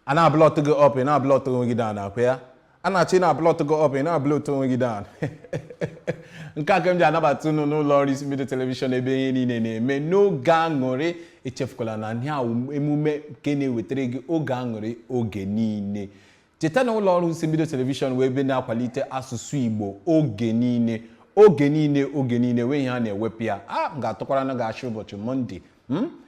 Ana blot go up and blot going down up here. Ana china blot go up and blot going down. Nka kem ja nabatu no Lori Simbido television ebe ni na-eme n'oge aṅụrị echefukwala na ihe emume nke na-ewetara gị oge aṅụrị oge niile. Cheta na ụlọ ọrụ Simbido television wee ebe na-akwalite asụsụ Igbo oge niile wee ihe a na-ewepụ ya m ga-atụkwara na ga-achị ụbọchị Mọnde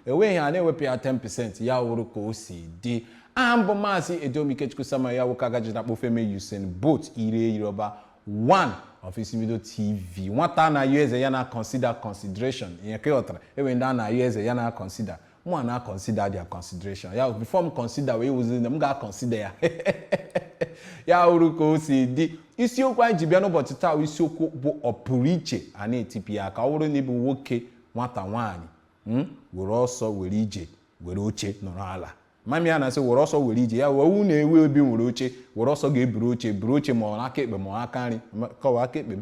enweghị a na-ewepụ ya 10% ya wụrụ ka o si dị. Aha mbụ Maazị Edomikechukwu Samuel ya nwoke agaji na-akpọ Femi Usain Bolt ire Yoruba 1 of Simbido TV. Nwata na-ayọ eze ya na consideration ihe ka ọtara ewe ndị a na-ayọ eze ya na consider mụ na consider their consideration ya before m consider wee wuzi na m ga-consider ya ya wụrụ ka o si dị. Isiokwu anyị ji bịa n'ụbọchị taa isiokwu bụ ọpụrụ iche a na-etipi ya ka ọ bụrụ na ịbụ nwoke nwata nwaanyị were ọsọ were ije were oche nọrọ ala. Mami ya na-asị were ọsọ were ije ya wewu na-ewe obi nwere oche were ọsọ ga-eburu oche ma ọ n'aka ekpe ma ọ aka nri kọwa aka ekpe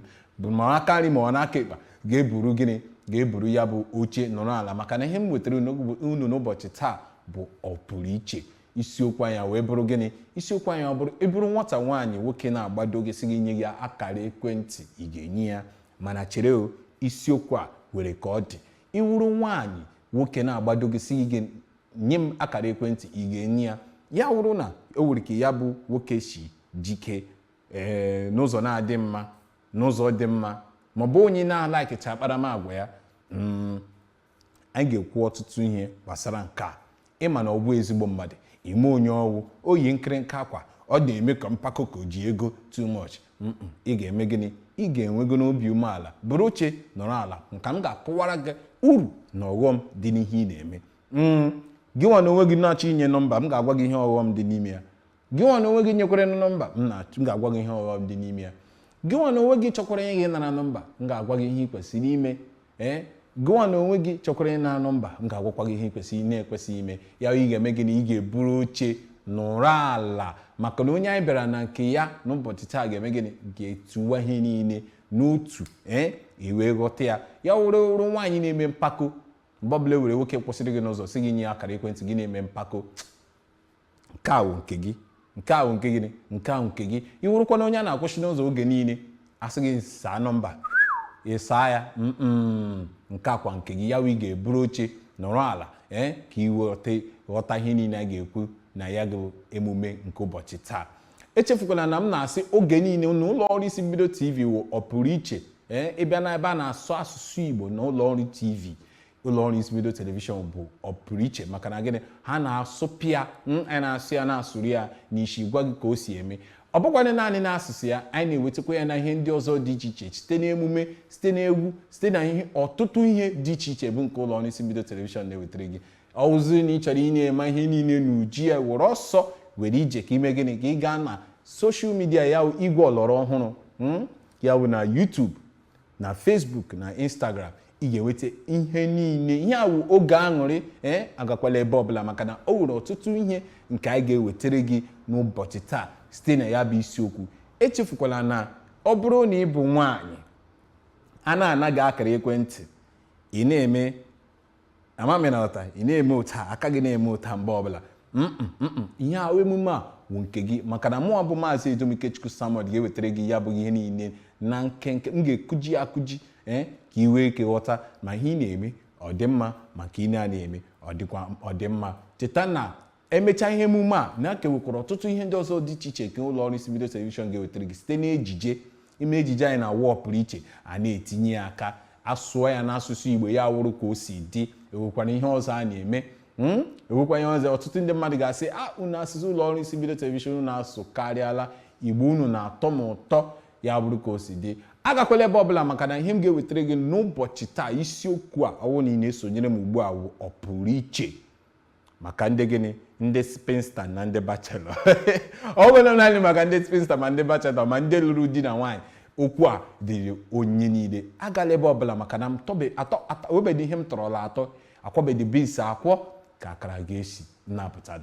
ma ọ aka nri ma ọ n'aka ekpe ga-eburu gịnị ga-eburu ya bụ oche nọrọ ala maka na ihe m wetara unu n'ụbọchị taa bụ ọpụrụ iche. Isiokwu anya wee bụrụ gịnị isiokwu anya ọ bụrụ ịbụrụ nwata nwaanyị nwoke na-agbado gị sị gị nye ya akara ekwentị ị ga-enye ya mana chere o isiokwu a were ka ọ dị ịwụrụ nwaanyị nwoke na-agbado gị sị gị nye m akara ekwentị ị ga-enye ya ya wụrụ na o nwere ka ya bụ nwoke si jike n'ụzọ na-adị mma n'ụzọ dị mma ma ọ bụ onye na-alakicha akparamagwa ya anyị ga-ekwu ọtụtụ ihe gbasara nke a ịma na ọ bụ ezigbo mmadụ ime onye ọwụ oyi nkịrịnka akwa ọ na-eme ka mpako ka o ji ego too much ị ga-eme gịnị ị ga-enwego n'obi umeala bụrụ oche nọrọ ala nka m ga-akọwara gị uru na ọghọm dị n'ihe ị na-eme. Gị nwa na onwe gị na-achọ inye nọmba m ga-agwa gị ihe ọghọm dị n'ime ya. Gị nwa na onwe gị nyekwara nọmba m ga-agwa gị ihe ọghọm dị n'ime ya. Gị nwa na onwe gị chọkwara ihe gị nara nọmba m ga-agwa gị ihe ị kwesịrị ime gị nwa na onwe gị chọkwara ihe nara nọmba m ga-agwakwa gị ihe ị kwesịrị na-ekwesịghị ime ya. Ị ga-eme gị na ị ga-eburu oche nọrọ ala maka na onye anyị bịara na nke ya n'ụbọchị taa ga-eme gịnị ga-etuwa ihe niile n'otu iwee ghọta ya. Ya wụrụ nwaanyị na-eme mpako mgbe ọbụla were nwoke kwụsịrị gị n'ụzọ sị gị nye akara ekwentị gị na-eme mpako nke ahụ nke gị nke ahụ nke gịnị nke ahụ nke gị. Iwurukwa na onye a na-akwụsị n'ụzọ oge niile asị gị saa nọmba ịsaa ya nke akwa nke gị ya ị ga-eburu oche nọrọ ala ka ị ghọta ihe niile a ga-ekwu na ya bụ emume nke ụbọchị taa. Echefukwala na m na-asị oge niile n'ụlọ ọrụ Simbido TV wụ ọpụrụ iche ịbịa na ebe a na-asụ asụsụ Igbo na ụlọ ọrụ TV ụlọ ọrụ Simbido telivishọn bụ ọpụrụ iche maka na gịnị ha na-asụpịa anyị na-asụ ya na-asụrụ ya n'isi gwa gị ka o si eme. Ọ bụkwanị naanị na-asụsụ ya anyị na-ewetakwa ya na ihe ndị ọzọ dị iche iche site n'emume site n'egwu site na ihe ọtụtụ ihe dị iche iche bụ nke ụlọ ọrụ Simbido telivishọn na-ewetara gị. Ọ wụziri na ị chọrọ ị na-eme ihe niile n'uji ya were ọsọ were ije ka ime gịnị ka ị gaa na soshal midia ya igwe ọlọrọ ọhụrụ ya bụ na YouTube na Facebook na Instagram ị ga-enweta ihe niile ihe awụ oge aṅụrị agakwala ebe ọbụla maka na o nwere ọtụtụ ihe nke anyị ga-ewetara gị n'ụbọchị taa site na ya bụ isiokwu. Echefukwala na ọ bụrụ na ị bụ nwaanyị a na-anaghị akara ekwentị ị na-eme amamenata ị na-eme ụta aka gị na-eme ụta mgbe ọbụla ihe ahụ emume a wụ nke gị maka na mụ bụ Maazị Edomikechukwu Samuel ga-ewetara gị ya bụghị ihe niile na nkenke m ga-ekuji akụji ka ị wee ike ghọta ma ihe ị na-eme ọ dị mma maka ị na-eme ọ dị mma. Cheta na emechaa ihe emume a na-ekewekwara ọtụtụ ihe ndị ọzọ dị iche iche nke ụlọ ọrụ Simbido telivishọn ga-ewetara gị site n'ejije ime ejije anyị na-awa ọpụrụ iche a na-etinye ya aka asụọ ya n'asụsụ Igbo ya wụrụ ka o si dị. Ewekwana ihe ọzọ a na-eme ewekwa ihe ọzọ ọtụtụ ndị mmadụ ga-asị unu asụsụ ụlọ ọrụ Simbido telivishọn unu na-asụ karịala Igbo unu na-atọ m ụtọ ya bụrụ ka o si dị. Agakwala ebe ọbụla maka na ihe m ga-ewetara gị n'ụbọchị taa isiokwu a ọwụ na ị na-esonyere m ugbu a wụ ọpụrụ iche maka ndị gịnị ndị spinster na ndị bachelor ọ bụrụ naanị maka ndị spinster ma ndị bachelor ma ndị lụrụ di na nwaanyị okwu a dịrị onye niile. Agala ebe ọbụla maka na webedị ihe m tọrọla atọ akwọbedị bins akwọ ka akara ga-esi nnapụta.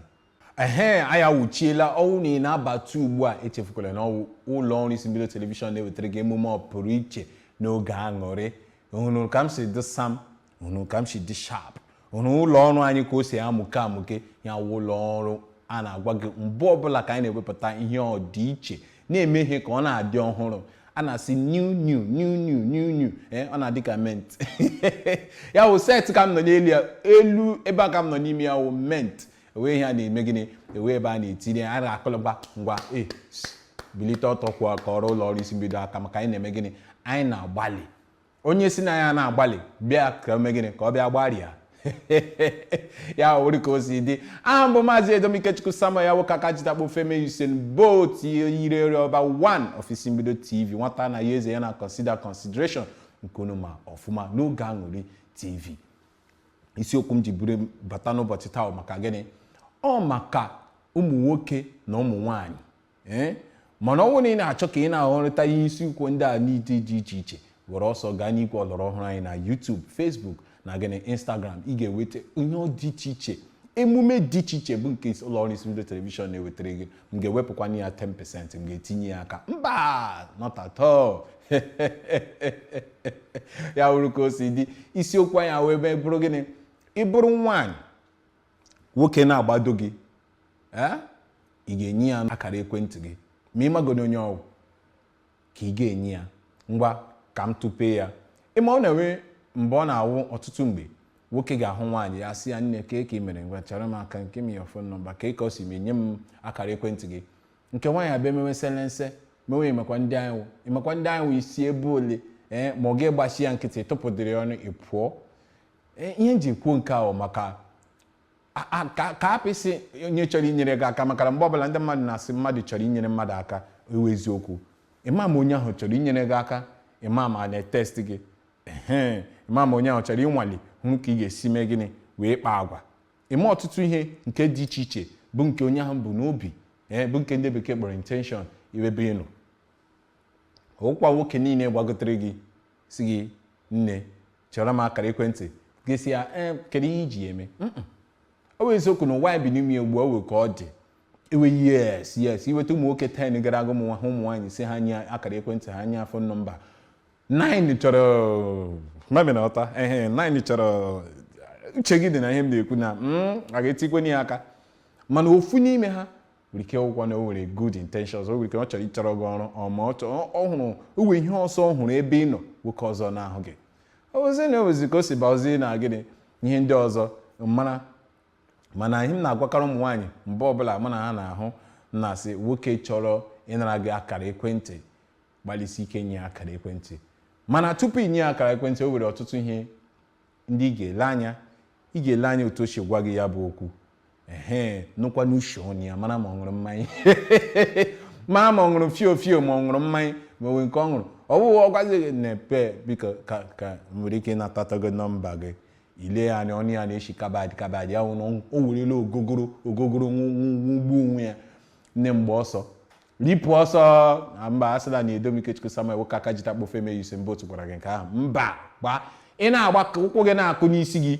Anyị awụchiela ọnwụ na ị na-abata ugbu a echefukwala na ụlọ ọrụ Simbido telivishọn na-ewetara gị emume ọpụrụ iche n'oge aṅụrị. Hụrụ ka m si dị sam hụrụ ka m si dị sharp hụrụ ụlọ ọrụ anyị ka o si amụke ya ụlọ ọrụ a na-agwa gị mgbe ọbụla ka anyị na-ewepụta ihe ọdịiche na-eme ihe ka ọ na-adị ọhụrụ. A na-asị new ọ na-adị ka mint ya wụ set ka m nọ elu ebe a ka m nọ n'ime ya wụ mint. Ewee ihe a na-eme gịnị ewee ebe a na-etinye a na-akọlọgba ngwa bilite ọtọ kwụọ ka ọrụ ụlọ ọrụ isi mbido aka maka anyị na-eme gịnị anyị na-agbalị. Onye si na ya na-agbalị bịa ka o mee gịnị ka ọ bịa gbarịa ya wụrụ ka o si dị. Aha mbụ Maazị Edom Ikechukwu Samuel ya nwoke aka jitakpo Femi Usain Bolt yiri ọba 1 of Isimbido TV nwata na ya eze ya na consideration nke unu ma ọfụma n'oge aṅụrị TV. Isiokwu m ji buru bata n'ụbọchị taa maka gịnị ọ maka ụmụ nwoke na ụmụ nwaanyị mana ọ bụrụ na ị na-achọ ka ị na-ahụrịta ihe isiokwu ndị a n'ịdị dị iche iche were ọsọ gaa n'igwe ọlọrọ ọhụrụ anyị na YouTube, Facebook na gịnị Instagram. Ị ga-eweta ihe dị iche iche emume dị iche iche bụ nke ụlọ ọrụ Isimbido telivishọn na-ewetara gị. M ga-ewepụkwana ya 10%, m ga-etinye ya aka mba not at all ya wụrụ ka o si dị. Isiokwu anyị wee bụrụ gịnị ị bụrụ nwaanyị nwoke na-agbado gị ị ga-enye ya akara ekwentị gị ma ị magodo onye ọgwụ ka ị ga-enye ya ngwa ka m tụpee ya. Ịma ọ na-enwe mgbe ọ na-awụ ọtụtụ mgbe nwoke ga-ahụ nwaanyị ya sị ya nne ka ị mere ngwa chọrọ m aka nke m ya fon nọmba ka o si menye m akara ekwentị gị. Nke nwaanyị abịa mewe selense mewe emekwa ndị anyị isi ebe ole ma ọ ga-egbachi ya nkịtị tụpụdịrị ọnụ ị pụọ. Ihe nji kwuo nke ahụ maka ka apịsị onye chọrọ inyere gị aka maka mgbe ọbụla ndị mmadụ na-asị mmadụ chọrọ inyere mmadụ aka ewu eziokwu. Ịma ma onye ahụ chọrọ inyere gị aka ịma ma na-etest gị ịma ma onye ahụ chọrọ ịnwale hụ ka ị ga-esi mee gịnị wee kpaa agwa. Ịma ọtụtụ ihe nke dị iche iche bụ nke onye ahụ bụ n'obi bụ nke ndị bekee kpọrọ intention iwebe ịnụ. Ọkwa nwoke niile gbagotere gị si gị nne chọrọ m akara ekwentị gesi ya kedu ihe iji eme o wee eziokwu na ụwa bi n'ime ugbu o wee ka ọ dị ewe yes iweta ụmụ nwoke 10 gara aga ụmụ nwaanyị si ha nye akara ekwentị ha nye fon nọmba 9 chọrọ mami na ọta 9 chọrọ uche gị dị na ihe m na-ekwu na a ga-etikwenye ya aka mana ofu n'ime ha nwere ike ụgwọ na o nwere good intentions o nwere ike ọ chọrọ ịchọrọ gị ọrụ ọma ọ hụrụ o nwere ihe ọsọ ọ hụrụ ebe ị nọ nwoke ọzọ na-ahụ gị ozi na ozi ka o si baozi na gịnị ihe ndị ọzọ mana ihe m na-agwakarị ụmụ nwaanyị mgbe ọbụla mụ na ha na-ahụ na-asị nwoke chọrọ ịnara gị akara ekwentị gbalịsi ike nye akara ekwentị mana tupu inye akara ekwentị o nwere ọtụtụ ihe ndị ị ga-ele anya otu o si gwa gị ya bụ okwu nụkwa n'uche ọnụ ya mara ma ọ ṅụrụ mmanya mara ma ọ ṅụrụ fio ma ọ ṅụrụ mmanya ma onwe nke ọ ṅụrụ ọ bụghị ọgwazi gị na-epe biko ka nwere ike ịnatatago nọmba gị ile ya anya ọnụ ya na-eshi kabadị ya nwụ o werela ogogoro nwugbu onwe ya nne mgbe ọsọ ripụ ọsọ na mba asịla na Edom Ikechukwu Samuel nwoke aka jitakpo Femi Usain Bolt gwara gị nke ahụ mba gba ị na-agba ka ụkwụ gị na-akụ n'isi gị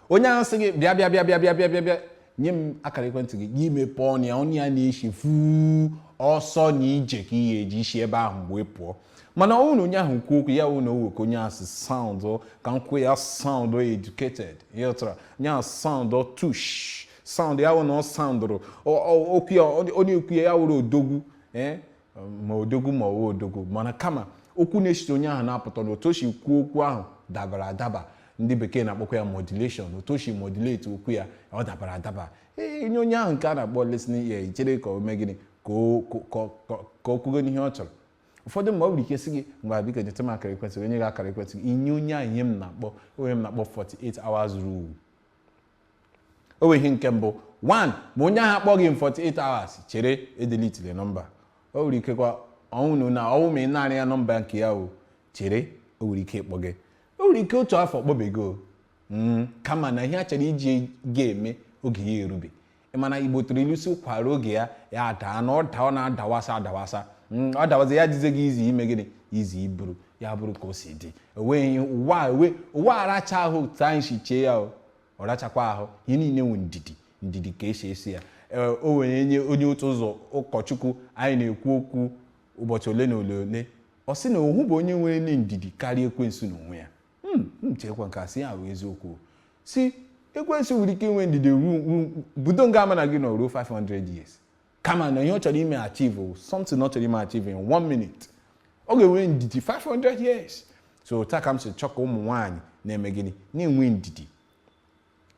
onye ahụ sị gị bịa nye m akara ekwentị gị gị mepee ọnụ ya na-eshi fuu ọsọ na ije ka ị ga-eji isi ebe ahụ mgbe pụọ mana ọ na onye ahụ kwuo okwu ya wụ na owe ka onye ahụ si sound ka nkwu ya sound educated ya tụra onye ahụ sound tush sound ya wụ na ọ soundrụ okwu ya onye okwu ya wụrụ odogwu ma odogwu ma ọwụ odogwu mana kama okwu na-echite onye ahụ na-apụta na otu o si kwuo okwu ahụ dabara adaba ndị bekee na-akpọkwa ya modulation otu o si modulate okwu ya ọ dabara adaba nye onye ahụ nke a na-akpọ listening ear ichere ka o mee gịnị ka o kwugo n'ihe ọ chọrọ. Ụfọdụ mgbe ọ bụrụ ike sị gị mgbe biko nyeta m akara ekwentị onye gị akara ekwentị gị inye onye ahụ ihe m na-akpọ 48 hours rule. O nwere ihe nke mbụ 1 ma onye ahụ akpọ gị 48 hours chere edelitile nọmba o nwere ike kwa ọnwụ na ọnwụ ma ị narị ya nọmba nke ya o chere o nwere ike ịkpọ gị o nwere ike otu afọ kpọbego kama na ihe a chọrọ iji ga-eme oge ya erube mana Igbo tụrụ ilu si kwara oge ya daa na ọ na-adawasa ọ dawazi ya jize gị izi ime gịnị izi iburu ya bụrụ ka o si dị enweghị ụwa aracha ahụ otu anyị si chee ya ọ rachakwa ahụ ihe niile nwe ndidi ka esi ya o nwere onye otu ụzọ ụkọchukwu anyị na-ekwu okwu ụbọchị ole na ole ọ sị na ohu bụ onye nwere ndidi karịa ekwensu n'onwe ya chekwa nke asị ya bụ eziokwu si ekwensu nwere ike inwe ndidi budo nga ama na gị no ruo 500 years kama na ihe ọ chọrọ ime achieve something ọ chọrọ ime achieve in 1 minute ọ ga-enwe ndidi 500 years so taa ka m si chọka ụmụ nwaanyị na-eme gịnị na-enwe ndidi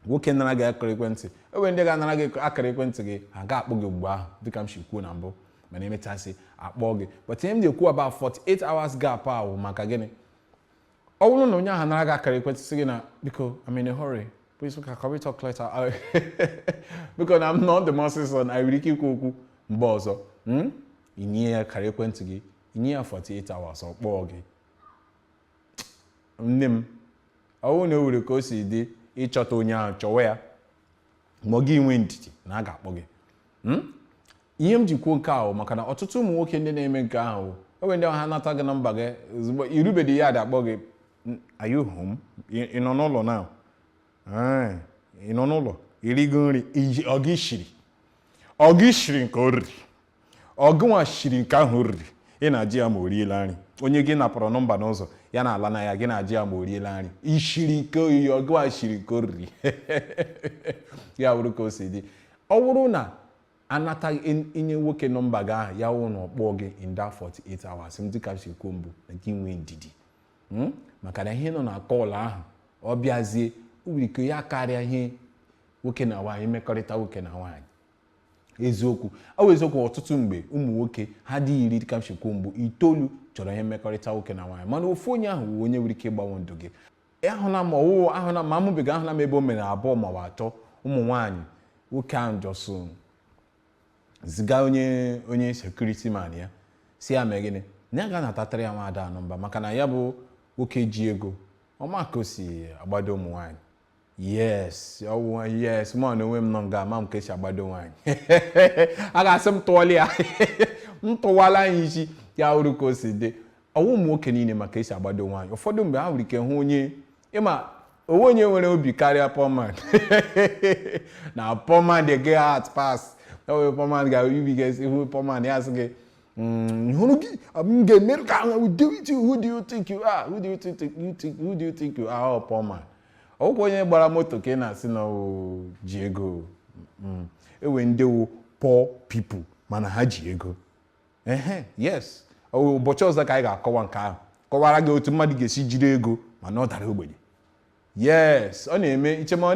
nwoke nara gị akara ekwentị enwe ndị ga-anara gị akara ekwentị gị ha ga-akpọ gị mgbe ahụ dịka m si kwuo na mbụ mana emechasị akpọ gị but ihe m na-ekwu about 48 hours gap ahụ maka gịnị ọ bụrụ na onye ahụ nara gị akara ekwentị sị gị na biko I'm in a hurry please can we talk later because I'm not the master son I nwere ike ikwu okwu mgbe ọzọ inye ya akara ekwentị gị inye ya 48 hours ọ kpọọ gị nne m ọwụ na ewere ka o si dị ịchọta onye ahụ chọwa ya ma ọ gị nwe ndidi na a ga-akpọ gị ihe m ji kwuo nke ahụ maka na ọtụtụ ụmụ nwoke ndị na-eme nke ahụ enwe ndị ha nata gị nọmba gị ozugbo irubedi ya akpọ gị are you home ị nọ n'ụlọ na ị nọ n'ụlọ irigo nri ọ gị shiri nke o riri ọgụnwa shiri nke ahụ o riri ị na-ajị ya ma o riela nri onye gị napụrụ nọmba n'ụzọ ya na ala na ya gị na-ajị ya ma o riela nri ishiri nke oyiyi ọgụnwa shiri nke o riri ya wụrụ ka o si dị ọ bụrụ na anata inye nwoke nọmba gị ahụ ya wụ na ọkpọ gị in that 48 hours m dịka si kwuo mbụ na gị nwee ndidi maka na ihe nọ na kọọlụ ahụ ọ bịazie nwere ike ya karịa ihe nwoke na nwaanyị mmekọrịta nwoke na nwaanyị eziokwu eziokwu ọtụtụ mgbe ụmụ nwoke ha dị iri dịka m si kwuo mbụ 9 chọrọ ihe mmekọrịta nwoke na nwaanyị mana ofu onye ahụ wụ onye nwere ike ịgbanwe ndụ gị ahụna ma amụbeghị ahụna m ebe o mere 2 ma ọ 3 ụmụ nwaanyị nwoke ahụ jọsụ ziga onye security man ya si ya mee gịnị na ya ga-anatatara ya nwaada nọmba maka na ya bụ nwoke ji ego ọma ka o si agbado ụmụ nwaanyị yes mụ na onwe m nọ nga ama m ka esi agbado nwaanyị a ga-asị m tụọla ya m tụwala ya isi ya hụrụ ka o si dị ọwụ ụmụ nwoke niile maka esi agbado nwaanyị ụfọdụ mgbe ha nwere ike hụ onye ịma onwe onye nwere obi karịa poman na poman dey get heart pass poman ga-ebigasị ihu poman ya sị gị hụrụ gị m ga-emerụ ka ahụ who do you think you are who do you think you are poman ọkwụkwọ onye gbara moto ka ị na-asị na ji ego ewe ndị wụ poor people mana ha ji ego yes ụbọchị ọzọ ka anyị ga-akọwa nke ahụ kọwara gị otu mmadụ ga-esi jiri ego mana ọ dara ogbenye yes ọ na-eme ichema ọ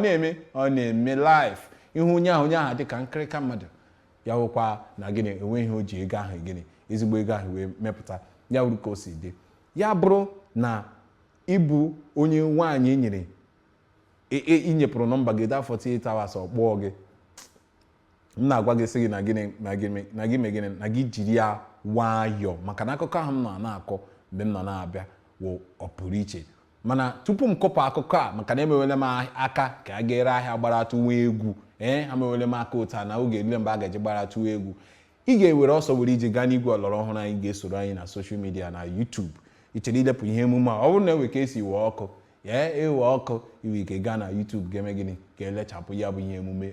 na-eme life ihu onye ahụ dị ka nkịrịka mmadụ ya wụkwa na gịnị enweghị o ji ego ahụ gịnị ezigbo ego ahụ wee mepụta ya wuru ka o si dị ya bụrụ na ịbụ onye nwaanyị enyere inyepụrụ nọmba gị da 48 hours ọ kpọọ gị m na-agwa gị sị gị na gị megịnị na gị jiri ya nwayọọ maka na akụkọ ahụ m nọ na-akọ mgbe m nọ na-abịa wụ ọ pụrụ iche mana tupu m kọpụ akụkọ a maka na emewele m aka ka a ga-ere ahịa gbaratụ nwa egwu ha mewele m aka ụta na oge ele mgbe a ga-eji gbaratụ egwu ị ga-ewere ọsọ were ije gaa n'igwe ọlọrọ ọhụrụ anyị ga-esoro anyị na soshal midia na YouTube ichere idepụ ihe emume a ọ bụrụ na enwe ka esi wee ọkụ ewe ọkụ iwe ike gaa na YouTube ga-eme gịnị ga-elechapụ ya bụ ihe emume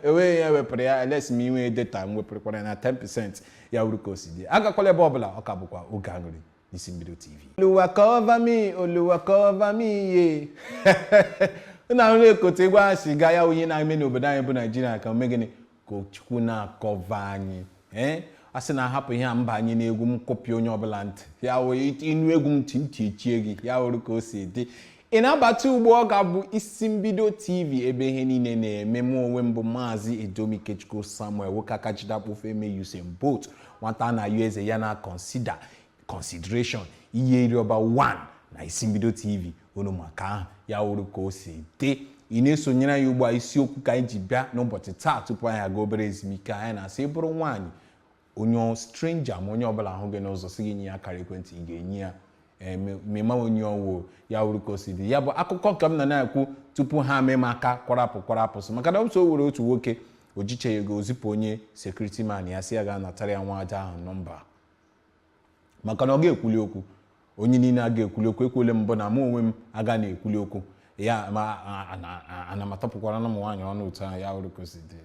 enweghị ya wepụrụ ya elesi m inwe data m wepụrụkwara na 10% ya wuru ka o si dị agakwala ebe ọbụla ọ ka bụkwa oge aṅụrị n'isi mbido TV Oluwa cover me ye na ahụ na-ekote egwu ahụ si gaa ya onye na-eme n'obodo anyị bụ Naịjirịa ka ome gịnị ka Chukwu na-akọva anyị a sị na ahapụ ihe a mba anyị n'egwu m kọpị onye ọbụla ntị ya wee ịnụ egwu m ntị echie gị ya wụrụ ka o si dị ị na-abata ugbo ọ ga-abụ isi mbido TV ebe ihe niile na-eme m onwe m bụ Maazị Edom Ikechukwu Samuel nwoke aka jidakpofe eme Usain Bolt nwata na-ayọ eze ya na consideration ihe ịrịọba 1 na isi mbido TV unu maka ahụ ya wụrụ ka o si dị ị na-esonyere anyị ugbu a isiokwu ka anyị ji bịa n'ụbọchị taa tupu anyị aga obere ezumike anyị na-asị bụrụ nwaanyị onye stranger ma onye ọbụla ahụ gị n'ụzọ sị gị nye ya akara ekwentị ị ga-enye ya mema onye ọwụ ya wụrụ ka o si dị ya bụ akụkọ nke m na-ekwu tupu ha mee m aka kwarapụ so maka na o were otu nwoke ojiche ego ozipụ onye security man ya si ya ga-anatara ya nwa aja ahụ nọmba maka na ọ ga-ekwuli okwu onye niile a ga-ekwuli okwu ekwele mbụ na mụ onwe m aga na-ekwuli okwu ya ma ana m atọpụkwara na ụmụ nwaanyị ọnụ ụtọ ya wụrụ ka o si dị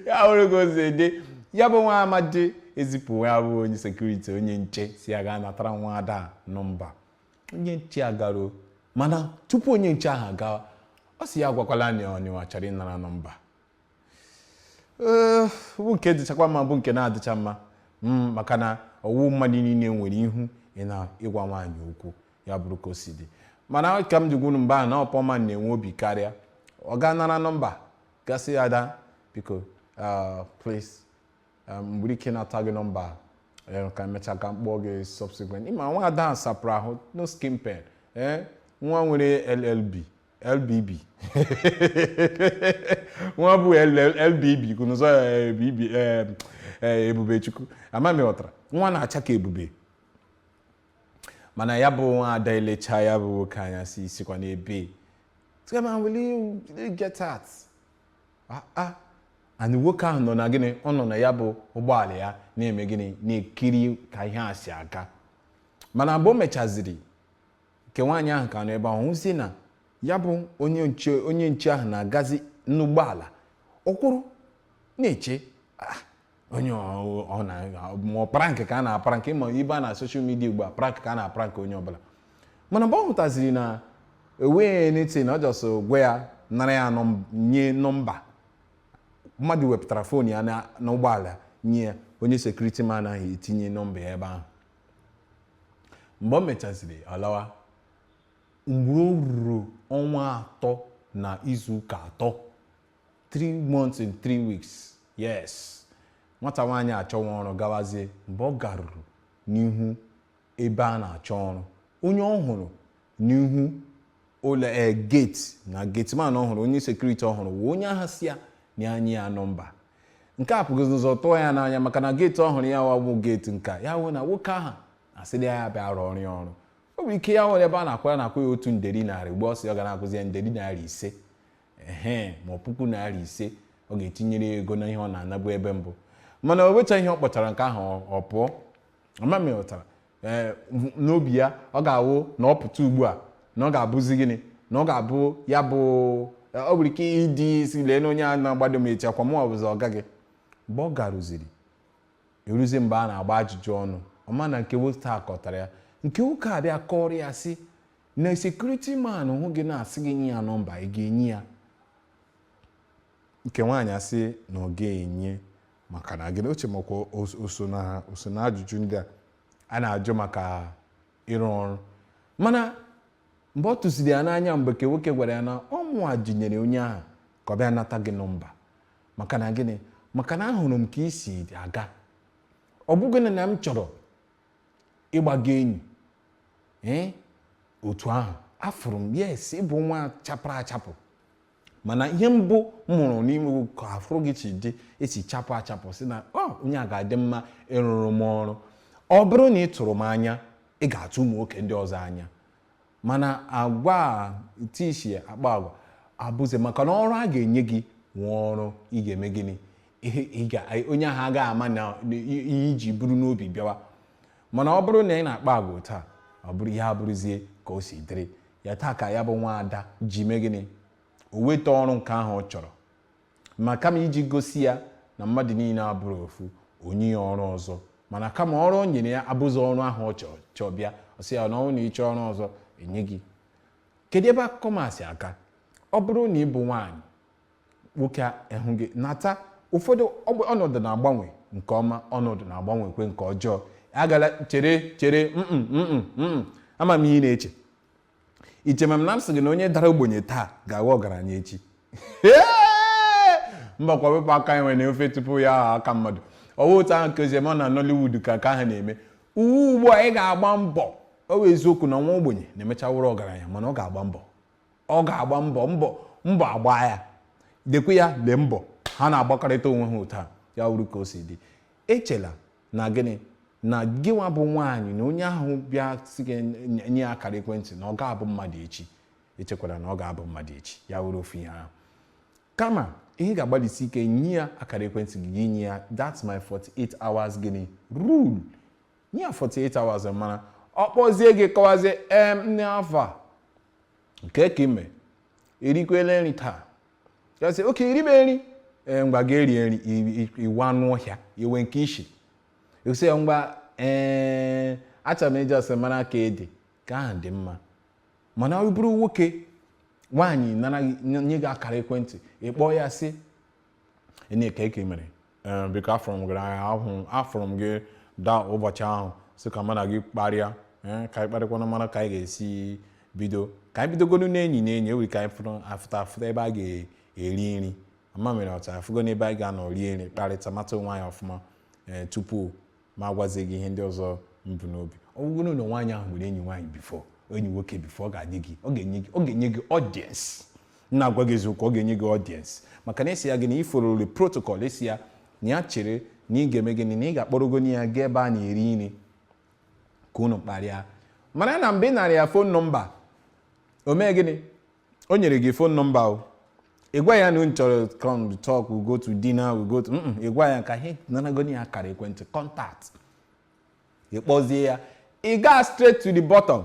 ya wụrụ ka o si dị ya bụ nwa amadi ezipụ ya bụ onye security onye nche si aga natara nwa ada nọmba. Onye nche agaro mana tupu onye nche ahụ aga ọ si ya agwakwala na onye chọrọ ịnara nọmba. Bụ nke dịchakwa mma bụ nke na-adịcha mma maka na ọwụ mmadụ niile nwere ihu ịgwa nwaanyị okwu ya bụrụ ka o si dị. Mana ka m jigwuru mgbe a na ọpọma na-enwe obi karịa ọ ga nara nọmba gasị ya da biko please mgbere ike na-ata gị nọmba ka emechaa ka mkpọọ gị subsequent. Ịma nwa ada sapụrụ ahụ no skin pen nwa nwere LBB nwa bụ LBB kunụzọ Ebubechukwu ama mịọtara nwa na-acha ka Ebube. Mana ya bụ nwa ada elecha ya bụ nwoke anya sikwa n'ebe will you get that? And nwoke ahụ nọ na gịnị ọ nọ na ya bụ ụgbọala ya na-eme gịnị na-ekiri ka ihe a si aga. Mana mgbe o mechaziri nke nwaanyị ahụ ka nọ ebe ahụ hụzie na ya bụ onye nche ahụ na-agazi n'ụgbọala ọkwụrụ na-eche onye ọ prank ka a na-apara nke ma ibe a na social media ugbu a prank ka a na-apara nke onye ọbụla. Mana mgbe ọ hụtaziri na enweghị n'eti na ọ jọsọ gwa ya nara ya nye nọmba mmadụ wepụtara fon ya n'ụgbọala nye onye security man ahụ etinye nọmba ya ebe ahụ. Mgbe o mechaziri alawa mgbe o ruru ọnwa 3 na izu ụka 3 3 months and 3 weeks yes nwata nwaanyị achọwa ọrụ gawazie. Mgbe ọ garuru n'ihu ebe a na-achọ ọrụ onye ọhụrụ n'ihu ụlọ gate na gate man ọhụrụ onye security ọhụrụ onye agha si ya na anya ya nọmba. Nke a pụghị ụzọ tụọ ya n'anya maka na gate ọhụrụ ya wụ gate nka ya wụ na nwoke ahụ asịrị ya bịa rụọ ọrụ ya ọrụ. Ọ bụ ike ya nwere ebe a na-akwụ ya otu nderi narị mgbe ọ sị ọ ga na-akụzi ya nderi narị 5 ma puku narị 5 ọ ga-etinyere ego na ihe ọ na-anabu ebe mbụ. Mana o wecha ihe ọ kpọchara nke ahụ ọ pụọ amamịọtara n'obi ya ọ ga-awụ na ọ pụta ugbu a na ọ ga-abụzi gịnị na ọ ga-abụ ya bụ ọ nwere ike ịdị isi lee na onye a na-agbado m echi akwa mụ ọbụzọ ọ gaghị. Mgbe ọ garuziri eruzie mgbe a na-agba ajụjụ ọnụ ọma na nke nwoke a kọtara ya nke nwoke a bịa kọrọ ya sị na security man hụ gị na-asị gị nye ya nọmba ị ga-enye ya. Nke nwaanyị asị na ọ ga-enye maka na gịnị oche makwa oso na ajụjụ ndị a na-ajụ maka ịrụ ọrụ. Mana mgbe ọ tụsiri ya n'anya mgbe ke nwoke gwara ya na ọ mụa jinyere onye ahụ ka ọ bịa nata gị nọmba maka na gịnị maka na ahụrụ m ka isi aga ọ bụghị na m chọrọ ịgbaga enyi otu ahụ afụrụ m yes ịbụ nwa chapụrụ achapụ mana ihe mbụ m hụrụ n'ime ka afụrụ gị chi dị esi chapụ achapụ si na onye a ga-adị mma ịrụrụ m ọrụ. Ọ bụrụ na ị tụrụ m anya ị ga-atụ ụmụ nwoke ndị ọzọ anya. Mana agwa tishi akpa agwa abụze maka na ọrụ a ga-enye gị nwa ọrụ ị ga-eme gịnị onye ahụ agaghị ama na iji buru n'obi bịawa. Mana ọ bụrụ na ị na-akpa agwa taa ọ bụrụ ya abụrụzie ka o si dịrị ya taa ka ya bụ nwa ada ji mee gịnị o weta ọrụ nke ahụ ọ chọrọ ma kama iji gosi ya na mmadụ niile abụrụ ofu onye ya ọrụ ọzọ. Mana kama ọrụ o nyere ya abụzị ọrụ ahụ ọ chọọ bịa ọ sị ya na ọ na ịchọ ọrụ ọzọ enye gị. Kedu ebe akụkọ masị aka ọ bụrụ na ị bụ nwaanyị nwoke ehụ gị nata ụfọdụ ọnọdụ na-agbanwe nke ọma ọnọdụ na-agbanwekwe nke ọjọọ. Agala chere ama m ihe na-eche ichema m na m sị gị na onye dara ogbenye taa ga-aghọ ọgaranya echi. Mbakwa wepụ aka enwe na ofe tupu ya aka mmadụ ọwụ otu ahụ ka oziema na Nollywood ka ha na-eme ugbu a ị ga-agba mbọ o wee eziokwu na nwa ogbenye na-emecha wụrụ ọgaranya mana ọ ga-agba mbọ agba ya dekwe ya lee mbọ ha na-agbakọrịta onwe ha otu a ya wuru ka o si dị. Echela na gịnị na gị nwa bụ nwaanyị na onye ahụ bịa si gị nye akara ekwentị na ọ ga-abụ mmadụ echi. Echekwara na ọ ga-abụ mmadụ echi ya wuru ofu ihe ahụ kama ihe ga-agbalịsi ike nye ya akara ekwentị gị nye ya that's my 48 hours gịnị rule nye ya 48 hours mana ọ kpọzie gị kọwazie nne afọ nke ka ime erikwela nri taa ya sị oke iribe nri mgba ga-eri nri iwe anụ ọhịa iwe nke ishi esi ya ngwa achọrọ m ije ọsọ mara ka ede ka ahụ dị mma mana ọ bụrụ nwoke nwaanyị nara nye gị akara ekwentị ịkpọ ya sị Nneka eke mere biko afụrụ m gị da ụbọchị ahụ sị ka mụ na gị kparịa ka anyị kparịkwana mara ka anyị ga-esi bido ka anyị bidogonu n'enyi na enyi ewuri ka anyị afụta ebe a ga-eri nri ama mere ọta afụgo n'ebe anyị ga-anọ rie nri kparịta mata onwe anyị ọfụma tupu ma agwazi gị ihe ndị ọzọ mbụ n'obi ọ bụrụ na nwaanyị ahụ nwere enyi nwaanyị bifo enyi nwoke bifo ọ ga-enye gị ọdiensị na-agwa gị eziokwu ọ ga-enye gị ọdiensị maka na esi ya gị na iforoli protokọl esi ya na ya chere na ị ga-eme gịnị na ị ga-akpọrọgoni ya gaa ebe a na-eri nri ka unu kparịa mana na mgbe ị narị ya fon nọmba o mee gịnị o nyere gị fon nọmba o ị gwa ya na unu chọrọ come talk we go to dinner we go to ị gwa ya ka ihe nanagoni ya akara ekwentị contact ị kpọzie ya ị gaa straight to the bottom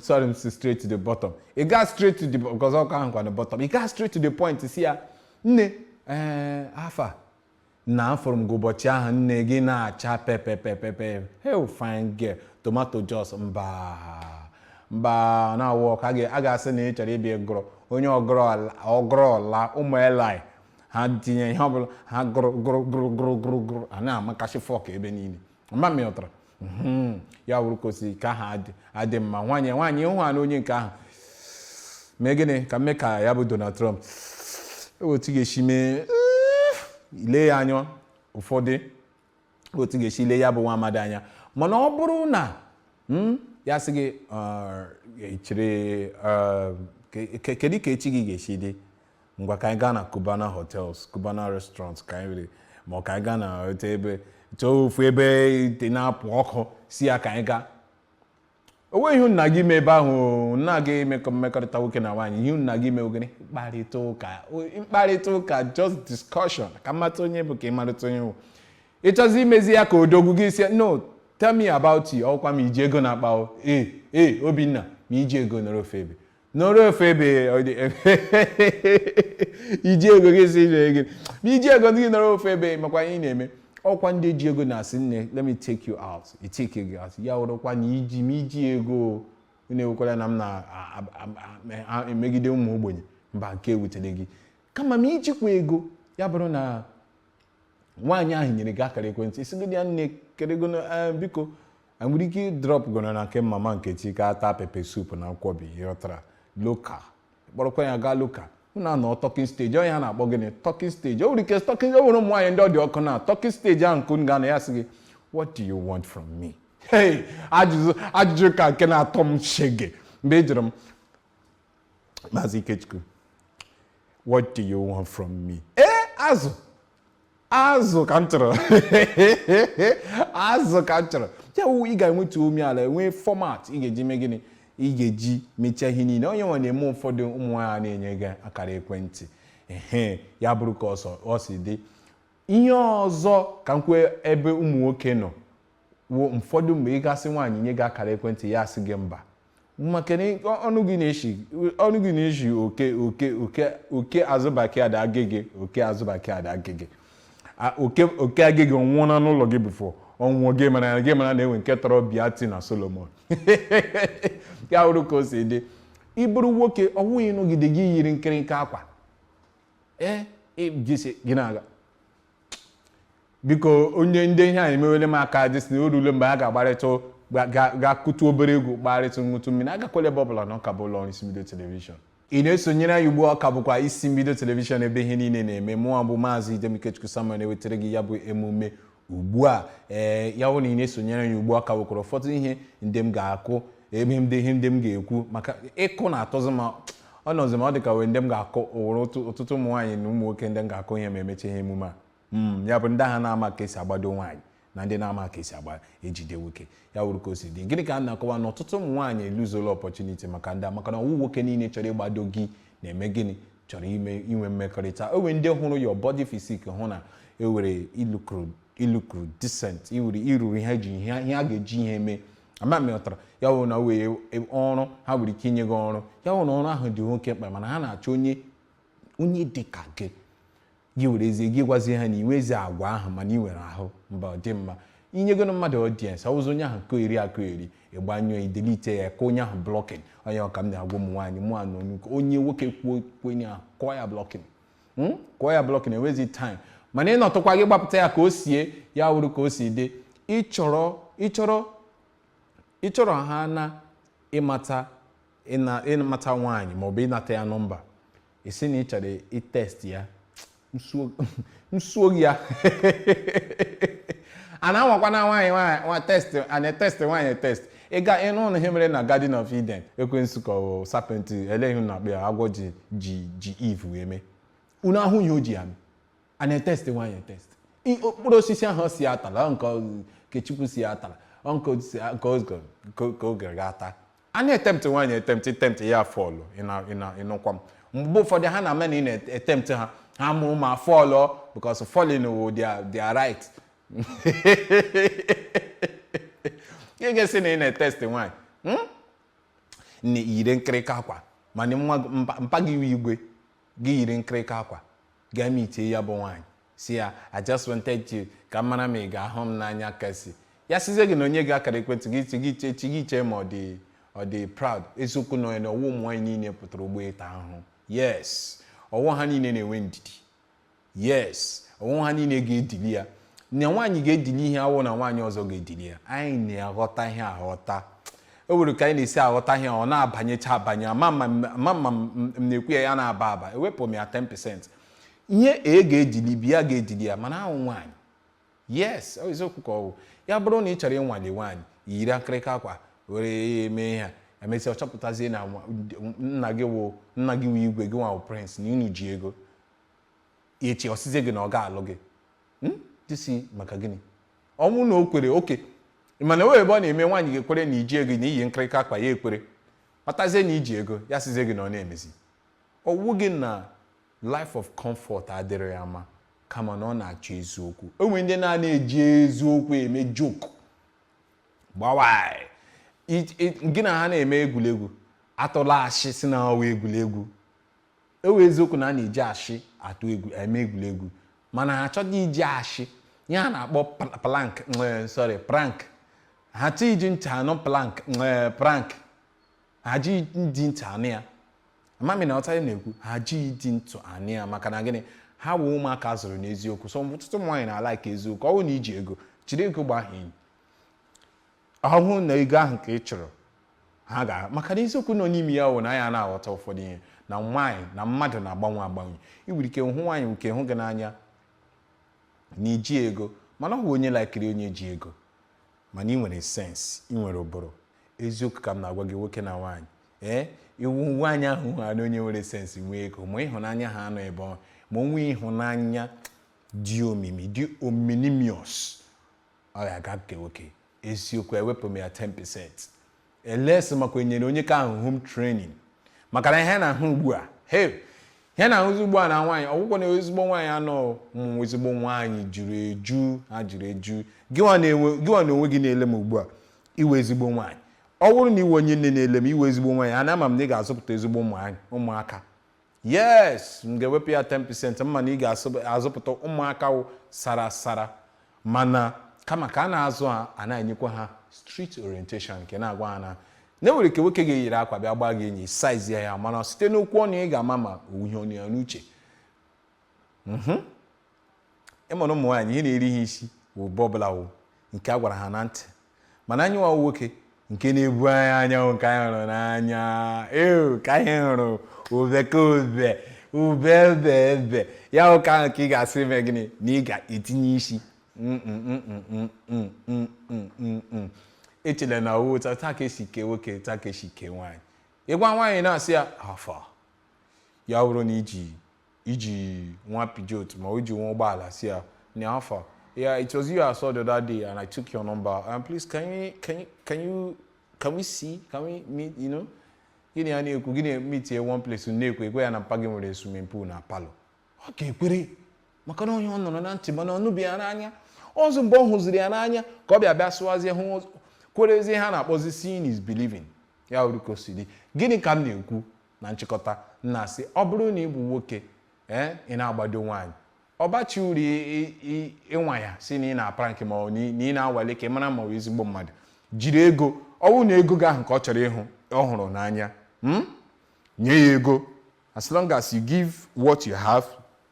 sorry Mr. straight to the bottom ị gaa straight to the because ọ ka ahụ kwa the bottom ị gaa straight to the point si ya nne afa na afọrọ m gị ụbọchị ahụ nne gị na-acha pepepepepe hey fine girl tomato juice mba na-awụ ka a ga-asị na ị chọrọ ịbịa gụrụ onye ọgụrụ ọla ụmụ eli ha tinye ihe ọbụla ha gụrụ a na-amakasị fọk ebe niile mma mịọtara ya wụrụ kosi ka ha adị mma nwaanyị ịhụ ha na onye nke ahụ mee gịnị ka mme ka ya bụ Donald Trump otu ga-esi mee ile ya anya ụfọdụ otu ga-esi ile ya bụ nwa amadi anya mana ọ bụrụ na ya sị gị chere kedu ka echi gị ga-esi dị ngwa ka anyị gaa na Cubana hotels Cubana restaurants ka anyị were ma ọ ka anyị gaa na otu ebe chọọ ofu ebe ite na-apụ ọkụ si ya ka anyị gaa o nweghị ihu nna gị ime ebe ahụ nna gị imekọ mmekọrịta nwoke na nwaanyị ihu nna gị ime ogene mkparịta ụka just discussion ka mmata onye bụ ka ịmarịta onye bụ ịchọzi imezi ya ka odogwu gị si no tell me about you ọkwa ma iji ego na-akpa Obinna ma iji ego nọrọ ofe ebe iji ego gị si gị ma iji ego gị nọrọ ofe ebe makwa ihe ị na-eme ọkwa ndị eji ego na-asị nne let me take you out take you out ya wụrụkwa na iji ego na-ewekwara na m na-emegide ụmụ ogbenye mba nke ewutere gị kama ma ijikwa ego ya bụrụ na nwaanyị ahụ nyere gị akara ekwentị isigodi ya nne kerego biko nwere ike drọp gona na nke mama Nkechi ka taa pepe soup na nkwobi ịghọtara lokal kpọrọkwa ya gaa lokal unu anọ talking stage onye ha na-akpọ gịnị talking stage o nwere ike talking o nwere ụmụ nwaanyị ndị ọ dị ọkụ na talking stage ahụ nke unu ga-anọ ya sị gị what do you want from me hey ajụjụ ka nke na-atọ m shege mgbe ị jụrụ m Maazị Ikechukwu what do you want from me azụ ka m chọrọ azụ ka m chọrọ ya wụ ị ga-enwetu umeala enwee fọmat ị ga-eji mee gịnị ị ga-eji mechaa ihe niile onye nwe na-eme ụfọdụ ụmụ nwaanyị na-enye gị akara ekwentị ya bụrụ ka ọ si dị ihe ọzọ ka m kwee ebe ụmụ nwoke nọ wụ ụfọdụ mgbe ị gasị nwaanyị nye gị akara ekwentị ya asị gị mba maka na ọnụ gị na-eshi oke azụbaki ada agịgị oke azụbaki ada agịgị oke agịgị nwụọ n'ụlọ gị bifo ọnwụọ gị mara na-enwe nke tọrọ Biati na Solomon ya hụrụ ka o si dị ịbụrụ nwoke ọ bụghị nọgide gị yiri nkịrịnka akwa gị na-aga biko onye ndị ihe a emewele m aka dị si na o rule mgbe ha ga-agbarịta ga-akụtu obere egwu gbarịta nwụtụ mmiri agakwala ebe ọbụla na ọka bụ ụlọ ọrụ Isi Mbido Televishọn ị na-esonyere anyị ugbu ọka bụkwa Isi Mbido Televishọn ebe ihe niile na-eme mụnwa bụ Maazị Ikechukwu Samuel na-ewetara gị ya bụ emume ugbu a ya hụ na ị na-esonyere anyị ugbu ọka bụkwara ụfọdụ ihe ndị m ga-akụ ebe ihe ndị m ga-ekwu maka ịkụ na-atọzi ma ọ nọzi ma ọ dị ka wee ndị m ga-akụ ụrụ ọtụtụ ụmụ nwaanyị na ụmụ nwoke ndị m ga-akụ ihe ma emecha ihe emume a ya bụ ndị agha na-ama ka esi agbado nwaanyị na ndị na-ama ka esi agba ejide nwoke ya wụrụ ka o si dị gịnị ka a na-akọwa na ọtụtụ ụmụ nwaanyị eluzola opportunity maka ndị maka na ọwụ nwoke niile chọrọ ịgbado gị na-eme gịnị chọrọ inwe mmekọrịta o nwere ndị hụrụ your body physique hụ na ewere ilukru decent iruru ihe a ga-eji ihe mee ama mịọtara ya wụ na wee ọrụ ha nwere ike inye gị ọrụ ya wụ na ọrụ ahụ dị nwoke mkpa mana ha na-achọ onye dị ka gị gị werezie gị gwazie ha na iwezi agwa ahụ mana ị nwere ahụ mba ọ dị mma inyegoro mmadụ audience ọwụzụ onye ahụ akụ eri ịgbanyụọ idelite ya ka onye ahụ blọkin onye ọka m na-agwa ụmụ nwaanyị mụ anọ nnukwu onye nwoke kwuo onye ahụ kọọ ya blọkin kọọ ya blọkin enwezi time mana ị nọtụkwa gị gbapụta ya ka o sie ya wuru ka o si dị ịchọrọ ha na ịmata nwaanyị maọbụ ịnata ya nọmba isi na ị chọrọ ịtest ya nsuo ya a na-anwakwa na nwaanyị test nwaanyị test ịga ịnụ ụlọ ihe mere na Garden of Eden ekwensu ka ọ sapenti eleghị na akpa ya agwọ ji Eve wee mee unu ahụ ihe o ji ya mee a na-etest nwaanyị test mkpụrụ osisi ahụ si atala nke Chukwu si atala nke oge ga-ata a na-etemptị nwaanyị etemptị ya fọlụ ịnụkwa m mgbe ụfọdụ ha na-ama na ị na-etemptị ha mụrụ ma fọlụ because falling wo their right ị ga-esi na ị na-etest nwaanyị na yiri nkịrịka akwa mana mpa gị igwe gị yiri nkịrịka akwa gaa mitie ya bụ nwaanyị si ya I just wanted you ka mara ma ị ga-ahụ m n'anya kasị ya sizie gị na onye ga-akara ekwentị gị iche ma ọ dị proud eziokwu na onye ọwụ ụmụ nwaanyị niile pụtara ụgbọ ịta ahụhụ yes ọwụ ha niile na-enwe ndidi yes ọwụ ha niile ga-edili ya na nwaanyị ga-edili ihe awụ na nwaanyị ọzọ ga-edili ya anyị na-aghọta ihe aghọta o nwere ka anyị na-esi aghọta ihe ọ na-abanyecha abanye ama m na-ekwu ya na-aba ewepụ m ya 10% ihe ga-edili biya ga-edili ya mana ahụ nwaanyị yes eziokwu ka ọ bụ ya bụrụ na ị chọrọ ịnwale nwaanyị yiri akịrịka akwa were mee ha emesịa ọ chọpụtazie na nna gị wụ igwe gị nwa prince na unu ji ego echi ọsizie gị na ọ ga-alụ gị dịsi maka gịnị ọnwụ na o kwere oke mana ebe ọ na-eme nwaanyị ga-ekwere na iji ego na iyi nkịrịka akpa ya ekwere kpatazie na iji ego ya sizie gị na ọ na-emezi ọwụ gị na life of comfort adịrị ya mma kama na ọ na-achọ eziokwu enwe ndị na-eji eziokwu eme joke gbawai gị na ha na-eme egwuregwu atụla ashị si na ọwa egwuregwu ewe eziokwu na a na-eji ashị atụ eme egwuregwu mana ha achọghị iji ashị ihe a na-akpọ prank ha chọ iji ntị anụ prank ha ji ndị ntị anụ ya amami na ọta na-ekwu ha ji dị ntụ anụ ya maka na gịnị ha bụ ụmụaka zụrụ n'eziokwu so ọtụtụ nwaanyị na-ala ka eziokwu ọ bụrụ na iji ego chiri ego gbaa enyi ọhụụ na ego ahụ ka ị chọrọ ha ga maka na eziokwu nọ n'ime ya wụ na anya na-aghọta ụfọdụ ihe na nwaanyị na mmadụ na-agbanwe i nwere ike hụ nwaanyị nke hụ gị n'anya na iji ego mana ọ bụ onye laikiri onye ji ego mana ị nwere sensị ị nwere ụbụrụ eziokwu ka m na-agwa gị nwoke na nwaanyị iwu nwaanyị ahụ ha na onye nwere sensị nwee ego ma ịhụnanya ha anọ ebe ọ ma onwe ịhụnanya dị omimi dị ominimius ọ ya ga nke nwoke eziokwu ewepụ m ya 10% elesi maka enyere onye ka ahụ home training maka na ihe na-ahụ ugbu a ihe na-ahụzi ugbu a na nwaanyị ọgwụkwọ na ezigbo nwaanyị anọ ụmụ ezigbo nwaanyị juru eju gịnwa na onwe gị na-ele m ugbu a iwe ezigbo nwaanyị ọ bụrụ na iwe onye nne na-ele m iwe ezigbo nwaanyị ana ama m na ị ga-azụpụta ezigbo ụmụaka yes m ga-ewepụ ya 10% mma na ị ga-azụpụta ụmụaka sara mana kama ka a na-azụ ha a na-enyekwa ha street orientation nke na-agwa ha na enwere ike nwoke ga-eyiri akwa bịa gbaa gị enyi saizi ya mana site n'okwu ọnụ ị ga-ama ma owuhe ọnụ ya n'uche ịmụrụ ụmụ nwaanyị ihe na-eri ha isi ụbọ ọbụla wụ nke a gwara ha na ntị mana anyị nwa nwoke nke na-ebu anya nke anyị hụrụ n'anya ka anyị hụrụ ube ya ụka ahụ ka ị ga-asị ime gịnị na ị ga-etinye isi echela na owu taa ka esi kee nwoke taa ka esi kee nwaanyị ịgwa nwaanyị na-asị ya afọ ya bụrụ na iji nwa pijot ma o ji nwa ụgbọala si ya na afọ yeah, it was you I saw the other day and I took your number and please can we see, can we meet, you know? Gini ya na-ekwu gini meet here one place na-ekwe ya na mpa gị nwere swimming pool na palọ ọ ga-ekwere maka na onye ọ nọrọ na ntị mana ọ nụbi ya n'anya ọzọ mgbe ọ hụziri ya n'anya ka ọ bịa sụwazie hụ kwerezie ha na-akpọzi seeing is believing ya uru ka o si dị gịnị ka m na-ekwu na nchịkọta na-asị ọ bụrụ na ị bụ nwoke ị na-agbado nwaanyị ọbachi uru ịnwa ya si na ị na-aprank ma ọ na ị na-awale ka ị mara ma ọ bụ ezigbo mmadụ jiri ego ọwụ na ego gị ahụ ka ọ chọrọ ịhụ ọ hụrụ n'anya nye ya ego as long as you give what you have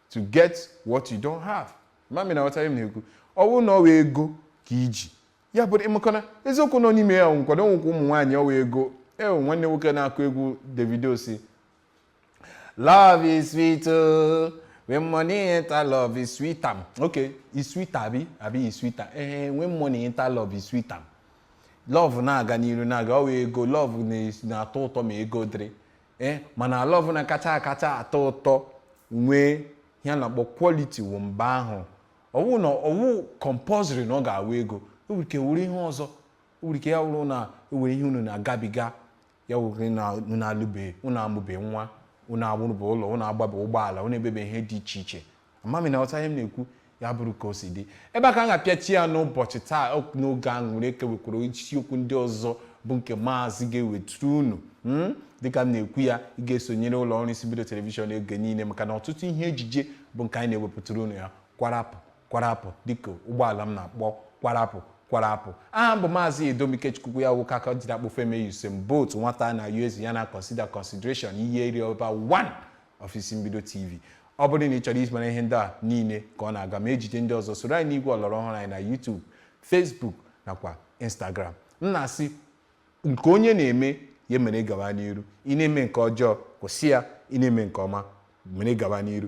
to get what you don't have. Mami na ghọtara m na-ekwu ọwụ na ọwa ego ka iji ya bụrụ ịmekọna eziokwu nọ n'ime ya nkwado nwekwa ụmụ nwaanyị ọwa ego nwanne nwoke na-akụ egwu Davido si love is sweet when money enter love is sweet am. Okay, is sweet abi is sweet am. When money enter love is sweet am. Love na-aga n'iru na-aga ọwa ego love na-atọ ụtọ ma ego dịrị mana love na kacha atọ ụtọ nwee ya na-akpọ quality wụ mba ahụ ọwụ compulsory na ọ ga-awa ego o nwere ike were ihe ọzọ o nwere ike ya wụrụ na ewere ihe unu na-agabiga ya wụrụ na unu alụbe unu amụbe nwa unu agbụrụbe ụlọ unu agbabe ụgbọala unu ebebe ihe dị iche iche amami na ọta ihe m na-ekwu ya bụrụ ka o si dị ebe a ka m ga-apịachi ya n'ụbọchị taa n'oge ahụ nwere ekewekwara isiokwu ndị ọzọ bụ nke maazị ga-eweturu unu dịka m na-ekwu ya ị ga-esonyere ụlọ ọrụ Isibido telivishọn oge niile maka na ọtụtụ ihe ejije bụ nke anyị na-ewepụtara unu ya kwarapụ dịka ụgbọala m na-akpọ kwarapụ aha bụ maazị Edomike Chukwu ya wụ kaka jiri akpụ Femi Usain Bolt nwata na US ya na consideration ihe iri over 1 of Isibido TV. Ọ bụrụ na ị chọrọ ịmara ihe ndị a niile ka ọ na-aga ma ejije ndị ọzọ soro anyị n'igwe ọlọrọ ọhụrụ anyị na YouTube, Facebook nakwa Instagram. M na-asị nke onye na-eme ya mere gaba n'iru ị na-eme nke ọjọọ kwụsị ya ị na-eme nke ọma mere gaba n'iru